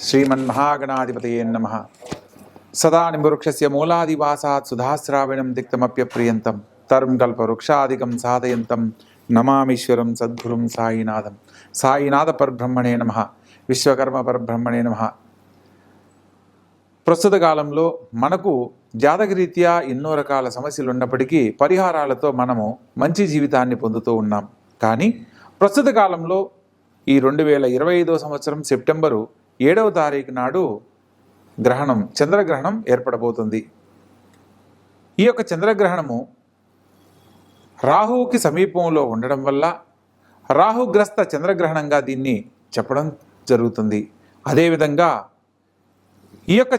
श्रीमन्महागणाधिपतये नमः। सदा निम्बवृक्षस्य मूलादिवासात् सुधास्राविणं तिक्तमप्यप्रियन्तं तरुं कल्पवृक्षादिकं साधयन्तं नमामीश्वरं सद्गुरुं साईनाथं। సాయినాథ పరబ్రహ్మణే నమః, విశ్వకర్మ పరబ్రహ్మణే నమః. ప్రస్తుత కాలంలో మనకు జాతకరీత్యా ఎన్నో రకాల సమస్యలు ఉన్నప్పటికీ పరిహారాలతో మనము మంచి జీవితాన్ని పొందుతూ ఉన్నాం. కానీ ప్రస్తుత కాలంలో ఈ 2025 సంవత్సరం సెప్టెంబరు 7వ తారీఖు నాడు గ్రహణం, చంద్రగ్రహణం ఏర్పడబోతుంది. ఈ యొక్క చంద్రగ్రహణము రాహువుకి సమీపంలో ఉండడం వల్ల రాహుగ్రస్త చంద్రగ్రహణంగా దీన్ని చెప్పడం జరుగుతుంది. అదేవిధంగా ఈ యొక్క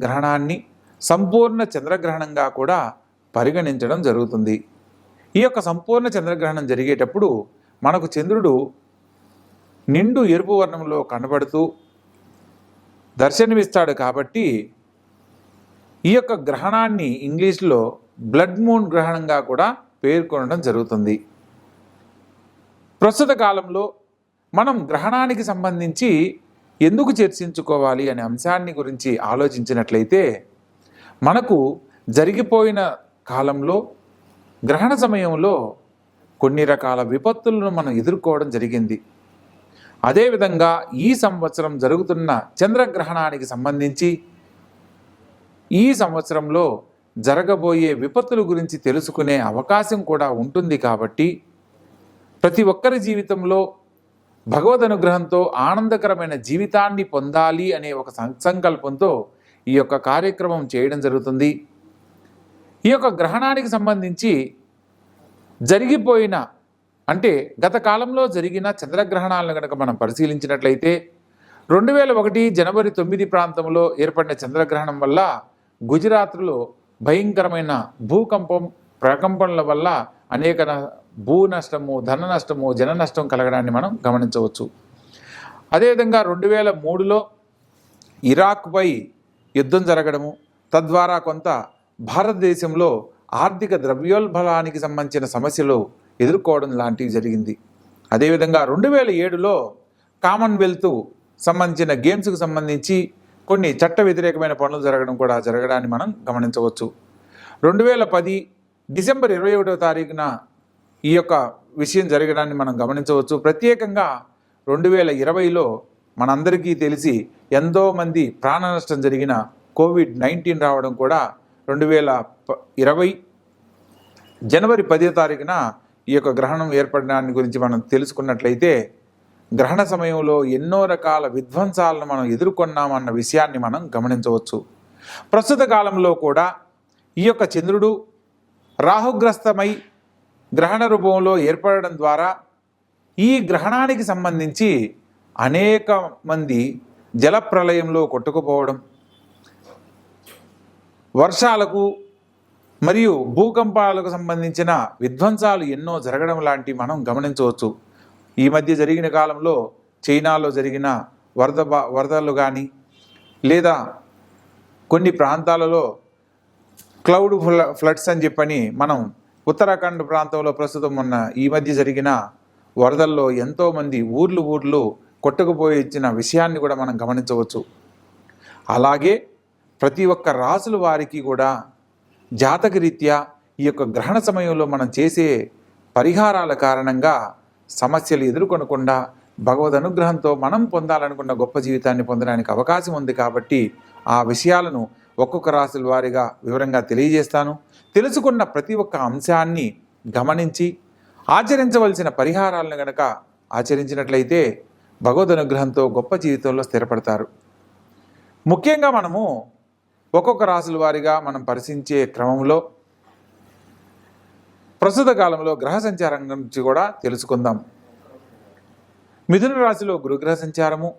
గ్రహణాన్ని సంపూర్ణ చంద్రగ్రహణంగా కూడా పరిగణించడం జరుగుతుంది. ఈ యొక్క సంపూర్ణ చంద్రగ్రహణం జరిగేటప్పుడు మనకు చంద్రుడు నిండు ఎరుపు వర్ణంలో కనబడుతూ దర్శనమిస్తాడు. కాబట్టి ఈ యొక్క గ్రహణాన్ని ఇంగ్లీష్లో బ్లడ్ మూన్ గ్రహణంగా కూడా పేర్కొనడం జరుగుతుంది. ప్రస్తుత కాలంలో మనం గ్రహణానికి సంబంధించి ఎందుకు చర్చించుకోవాలి అనే అంశాన్ని గురించి ఆలోచించినట్లయితే, మనకు జరిగిపోయిన కాలంలో గ్రహణ సమయంలో కొన్ని రకాల విపత్తులను మనం ఎదుర్కోవడం జరిగింది. అదేవిధంగా ఈ సంవత్సరం జరుగుతున్న చంద్రగ్రహణానికి సంబంధించి ఈ సంవత్సరంలో జరగబోయే విపత్తుల గురించి తెలుసుకునే అవకాశం కూడా ఉంటుంది. కాబట్టి ప్రతి ఒక్కరి జీవితంలో భగవద్ అనుగ్రహంతో ఆనందకరమైన జీవితాన్ని పొందాలి అనే ఒక సంకల్పంతో ఈ యొక్క కార్యక్రమం చేయడం జరుగుతుంది. ఈ యొక్క గ్రహణానికి సంబంధించి జరిగిపోయిన, అంటే గత కాలంలో జరిగిన చంద్రగ్రహణాలను కనుక మనం పరిశీలించినట్లయితే 2001 జనవరి 9 ప్రాంతంలో ఏర్పడిన చంద్రగ్రహణం వల్ల గుజరాత్లో భయంకరమైన భూకంపం, ప్రకంపనల వల్ల అనేక భూ నష్టము, ధన నష్టము, జన నష్టం కలగడాన్ని మనం గమనించవచ్చు. అదేవిధంగా 2003లో ఇరాక్పై యుద్ధం జరగడము, తద్వారా కొంత భారతదేశంలో ఆర్థిక ద్రవ్యోల్బణానికి సంబంధించిన సమస్యలు ఎదుర్కోవడం లాంటివి జరిగింది. అదేవిధంగా 2007లో కామన్వెల్త్ సంబంధించిన గేమ్స్కి సంబంధించి కొన్ని చట్ట వ్యతిరేకమైన పనులు జరగడాన్ని మనం గమనించవచ్చు. 2010 డిసెంబర్ 21వ తారీఖున ఈ యొక్క విషయం జరగడాన్ని మనం గమనించవచ్చు. ప్రత్యేకంగా 2020లో మనందరికీ తెలిసి ఎంతోమంది ప్రాణ నష్టం జరిగిన COVID-19 రావడం కూడా 2020 జనవరి 10వ తారీఖున ఈ యొక్క గ్రహణం ఏర్పడడాన్ని గురించి మనం తెలుసుకున్నట్లయితే, గ్రహణ సమయంలో ఎన్నో రకాల విధ్వంసాలను మనం ఎదుర్కొన్నామన్న విషయాన్ని మనం గమనించవచ్చు. ప్రస్తుత కాలంలో కూడా ఈ యొక్క చంద్రుడు రాహుగ్రస్తమై గ్రహణ రూపంలో ఏర్పడడం ద్వారా ఈ గ్రహణానికి సంబంధించి అనేక మంది జలప్రలయంలో కొట్టుకుపోవడం, వర్షాలకు మరియు భూకంపాలకు సంబంధించిన విధ్వంసాలు ఎన్నో జరగడం లాంటివి మనం గమనించవచ్చు. ఈ మధ్య జరిగిన కాలంలో చైనాలో జరిగిన వరదలు కానీ, లేదా కొన్ని ప్రాంతాలలో క్లౌడ్ ఫ్లడ్స్ అని చెప్పని మనం ఉత్తరాఖండ్ ప్రాంతంలో ప్రస్తుతం ఉన్న ఈ మధ్య జరిగిన వరదల్లో ఎంతోమంది ఊర్లు కొట్టుకుపోయి ఇచ్చిన విషయాన్ని కూడా మనం గమనించవచ్చు. అలాగే ప్రతి ఒక్క రాసుల వారికి కూడా జాతకరీత్యా ఈ యొక్క గ్రహణ సమయంలో మనం చేసే పరిహారాల కారణంగా సమస్యలు ఎదుర్కొనకుండా భగవద్ అనుగ్రహంతో మనం పొందాలనుకున్న గొప్ప జీవితాన్ని పొందడానికి అవకాశం ఉంది. కాబట్టి ఆ విషయాలను ఒక్కొక్క రాశుల వారీగా వివరంగా తెలియజేస్తాను. తెలుసుకున్న ప్రతి ఒక్క అంశాన్ని గమనించి ఆచరించవలసిన పరిహారాలను గనక ఆచరించినట్లయితే భగవద్ అనుగ్రహంతో గొప్ప జీవితంలో స్థిరపడతారు. ముఖ్యంగా మనము ఒక్కొక్క రాశుల వారీగా మనం పరిశీలించే క్రమంలో ప్రస్తుత కాలంలో గ్రహ సంచారం గురించి కూడా తెలుసుకుందాం. మిథున రాశిలో గురుగ్రహ సంచారము,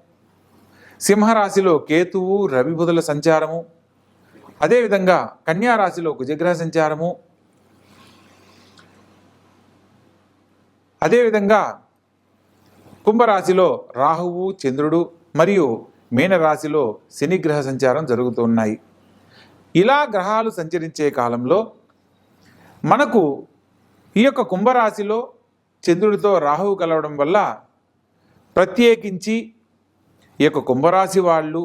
సింహరాశిలో కేతువు, రవి, బుధుల సంచారము, అదేవిధంగా కన్యా రాశిలో కుజగ్రహ సంచారము, అదేవిధంగా కుంభరాశిలో రాహువు, చంద్రుడు మరియు మీనరాశిలో శనిగ్రహ సంచారం జరుగుతున్నాయి. ఇలా గ్రహాలు సంచరించే కాలంలో మనకు ఈ యొక్క కుంభరాశిలో చంద్రుడితో రాహువు కలవడం వల్ల ప్రత్యేకించి ఈ యొక్క కుంభరాశి వాళ్ళు,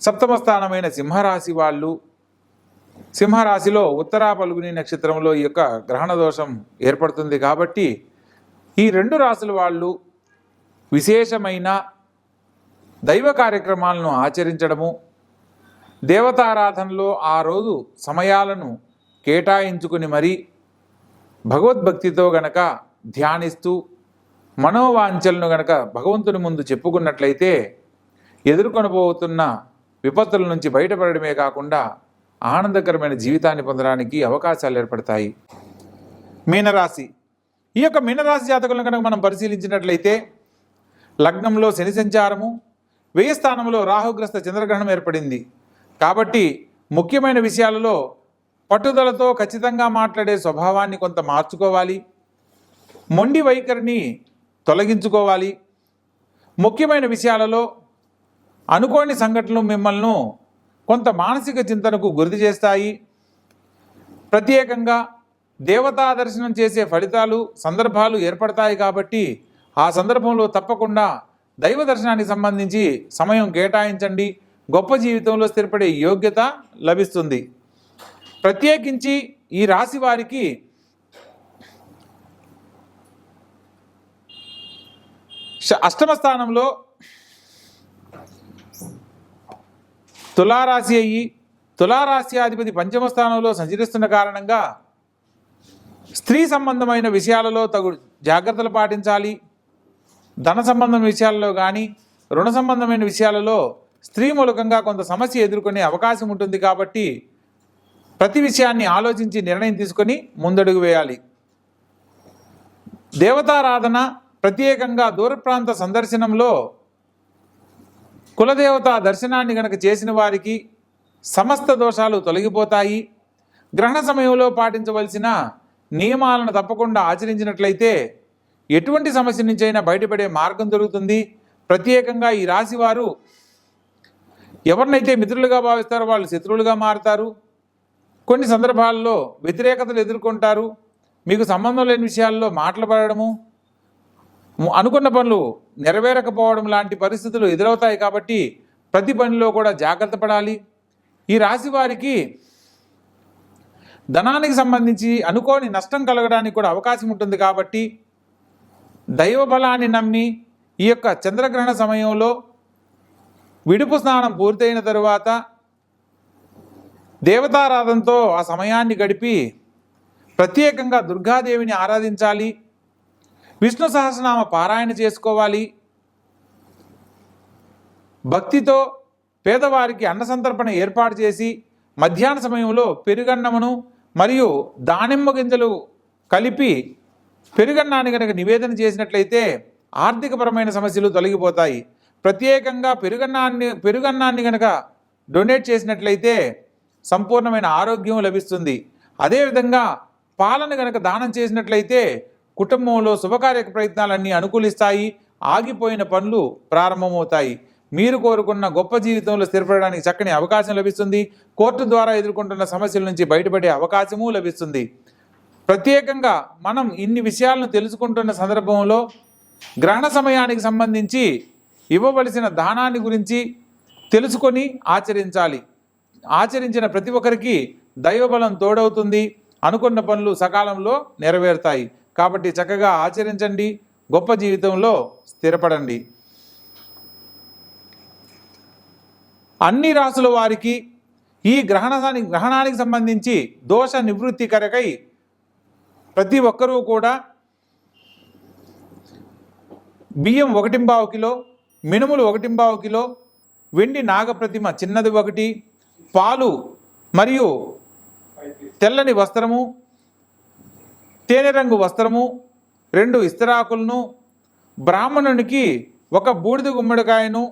సప్తమ స్థానమైన సింహరాశి వాళ్ళు, సింహరాశిలో ఉత్తరా పల్గుని నక్షత్రంలో ఈ యొక్క గ్రహణ దోషం ఏర్పడుతుంది కాబట్టి ఈ రెండు రాశుల వాళ్ళు విశేషమైన దైవ కార్యక్రమాలను ఆచరించడము, దేవతారాధనలో ఆ రోజు సమయాలను కేటాయించుకుని మరీ భగవద్భక్తితో గనక ధ్యానిస్తూ మనోవాంఛలను గనక భగవంతుని ముందు చెప్పుకున్నట్లయితే ఎదుర్కొనబోతున్న విపత్తుల నుంచి బయటపడడమే కాకుండా ఆనందకరమైన జీవితాన్ని పొందడానికి అవకాశాలు ఏర్పడతాయి. మీనరాశి, ఈ యొక్క మీనరాశి జాతకులను కనుక మనం పరిశీలించినట్లయితే లగ్నంలో శని సంచారము, వ్యయ స్థానంలో రాహుగ్రస్త చంద్రగ్రహణం ఏర్పడింది. కాబట్టి ముఖ్యమైన విషయాలలో పట్టుదలతో ఖచ్చితంగా మాట్లాడే స్వభావాన్ని కొంత మార్చుకోవాలి, మొండి వైఖరిని తొలగించుకోవాలి. ముఖ్యమైన విషయాలలో అనుకోని సంఘటనలు మిమ్మల్ని కొంత మానసిక చింతనకు గురి చేస్తాయి. ప్రత్యేకంగా దేవతా దర్శనం చేసే ఫలితాలు, సందర్భాలు ఏర్పడతాయి. కాబట్టి ఆ సందర్భంలో తప్పకుండా దైవ దర్శనానికి సంబంధించి సమయం కేటాయించండి. గొప్ప జీవితంలో స్థిరపడే యోగ్యత లభిస్తుంది. ప్రత్యేకించి ఈ రాశి వారికి అష్టమ స్థానంలో తులారాశి అయ్యి తులారాశ్యాధిపతి పంచమ స్థానంలో సంచరిస్తున్న కారణంగా స్త్రీ సంబంధమైన విషయాలలో తగు జాగ్రత్తలు పాటించాలి. ధన సంబంధమైన విషయాలలో కానీ రుణ సంబంధమైన విషయాలలో స్త్రీ మూలకంగా కొంత సమస్య ఎదుర్కొనే అవకాశం ఉంటుంది. కాబట్టి ప్రతి విషయాన్ని ఆలోచించి నిర్ణయం తీసుకొని ముందడుగు వేయాలి. దేవతారాధన, ప్రత్యేకంగా దూర ప్రాంత సందర్శనంలో కులదేవతా దర్శనాన్ని గనక చేసిన వారికి సమస్త దోషాలు తొలగిపోతాయి. గ్రహణ సమయంలో పాటించవలసిన నియమాలను తప్పకుండా ఆచరించినట్లయితే ఎటువంటి సమస్య నుంచైనా బయటపడే మార్గం దొరుకుతుంది. ప్రత్యేకంగా ఈ రాశి వారు ఎవరినైతే మిత్రులుగా భావిస్తారో వాళ్ళు శత్రువులుగా మారుతారు. కొన్ని సందర్భాల్లో వ్యతిరేకతలు ఎదుర్కొంటారు. మీకు సంబంధం లేని విషయాల్లో మాట్లాడడము, అనుకున్న పనులు నెరవేరకపోవడం లాంటి పరిస్థితులు ఎదురవుతాయి. కాబట్టి ప్రతి పనిలో కూడా జాగ్రత్త పడాలి. ఈ రాశి వారికి ధనానికి సంబంధించి అనుకోని నష్టం కలగడానికి కూడా అవకాశం ఉంటుంది. కాబట్టి దైవ బలాన్ని నమ్మి ఈ యొక్క చంద్రగ్రహణ సమయంలో విడుపు స్నానం పూర్తయిన తరువాత దేవతారాధనతో ఆ సమయాన్ని గడిపి ప్రత్యేకంగా దుర్గాదేవిని ఆరాధించాలి. విష్ణు సహస్రనామ పారాయణ చేసుకోవాలి. భక్తితో పేదవారికి అన్న సంతర్పణ ఏర్పాటు చేసి మధ్యాహ్న సమయంలో పెరుగన్నమును మరియు దానిమ్మ గింజలు కలిపి పెరుగన్నాన్ని కనుక నివేదన చేసినట్లయితే ఆర్థికపరమైన సమస్యలు తొలగిపోతాయి. ప్రత్యేకంగా పెరుగన్నాన్ని కనుక డొనేట్ చేసినట్లయితే సంపూర్ణమైన ఆరోగ్యం లభిస్తుంది. అదేవిధంగా పాలను కనుక దానం చేసినట్లయితే కుటుంబంలో శుభకార్య ప్రయత్నాలన్నీ అనుకూలిస్తాయి. ఆగిపోయిన పనులు ప్రారంభమవుతాయి. మీరు కోరుకున్న గొప్ప జీవితంలో స్థిరపడడానికి చక్కని అవకాశం లభిస్తుంది. కోర్టు ద్వారా ఎదుర్కొంటున్న సమస్యల నుంచి బయటపడే అవకాశము లభిస్తుంది. ప్రత్యేకంగా మనం ఇన్ని విషయాలను తెలుసుకుంటున్న సందర్భంలో గ్రహణ సమయానికి సంబంధించి ఇవ్వవలసిన దానాన్ని గురించి తెలుసుకొని ఆచరించాలి. ఆచరించిన ప్రతి ఒక్కరికి దైవబలం తోడవుతుంది. అనుకున్న పనులు సకాలంలో నెరవేరుతాయి. కాబట్టి చక్కగా ఆచరించండి. గొప్ప జీవితంలో స్థిరపడండి. అన్ని రాసుల వారికి ఈ గ్రహణానికి సంబంధించి దోష నివృత్తి కొరకై ప్రతి ఒక్కరూ కూడా బియ్యం 1.25 కిలో, మినుములు 1.25 కిలో, వెండి నాగప్రతిమ చిన్నది 1, పాలు మరియు తెల్లని వస్త్రము, తేనె రంగు వస్త్రము, 2 ఇస్తరాకులను, బ్రాహ్మణునికి 1 బూడిద గుమ్మడికాయను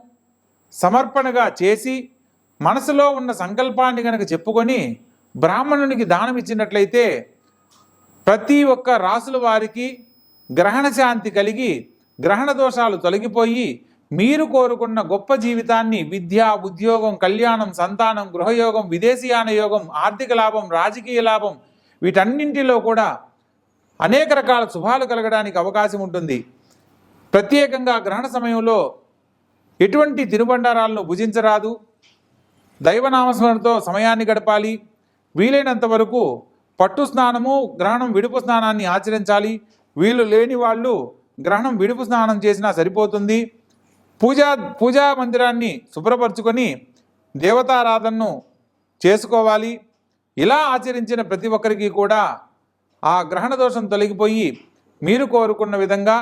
సమర్పణగా చేసి మనసులో ఉన్న సంకల్పాన్ని కనుక చెప్పుకొని బ్రాహ్మణునికి దానం ఇచ్చినట్లయితే ప్రతి ఒక్క రాసుల వారికి గ్రహణ శాంతి కలిగి గ్రహణ దోషాలు తొలగిపోయి మీరు కోరుకున్న గొప్ప జీవితాన్ని విద్య, ఉద్యోగం, కళ్యాణం, సంతానం, గృహయోగం, విదేశీయాన యోగం, ఆర్థిక లాభం, రాజకీయ లాభం వీటన్నింటిలో కూడా అనేక రకాల శుభాలు కలగడానికి అవకాశం ఉంటుంది. ప్రత్యేకంగా గ్రహణ సమయంలో ఎటువంటి తినుబండారాలను భుజించరాదు. దైవనామస్మరణతో సమయాన్ని గడపాలి. వీలైనంత వరకు పట్టు స్నానము, గ్రహణం విడుపు స్నానాన్ని ఆచరించాలి. వీలు లేని వాళ్ళు గ్రహణం విడుపు స్నానం చేసినా సరిపోతుంది. పూజా మందిరాన్ని శుభ్రపరచుకొని దేవతారాధనను చేసుకోవాలి. ఇలా ఆచరించిన ప్రతి ఒక్కరికి కూడా ఆ గ్రహణ దోషం తొలగిపోయి మీరు కోరుకున్న విధంగా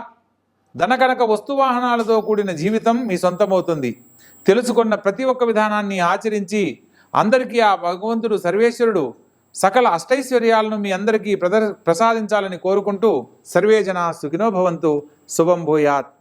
ధనకనక వస్తువాహనాలతో కూడిన జీవితం మీ సొంతమవుతుంది. తెలుసుకున్న ప్రతి ఒక్క విధానాన్ని ఆచరించి అందరికీ ఆ భగవంతుడు సర్వేశ్వరుడు సకల అష్టైశ్వర్యాలను మీ అందరికీ ప్రసాదించాలని కోరుకుంటూ సర్వే జనా సుఖినో భవంతు. శుభం భూయాత్.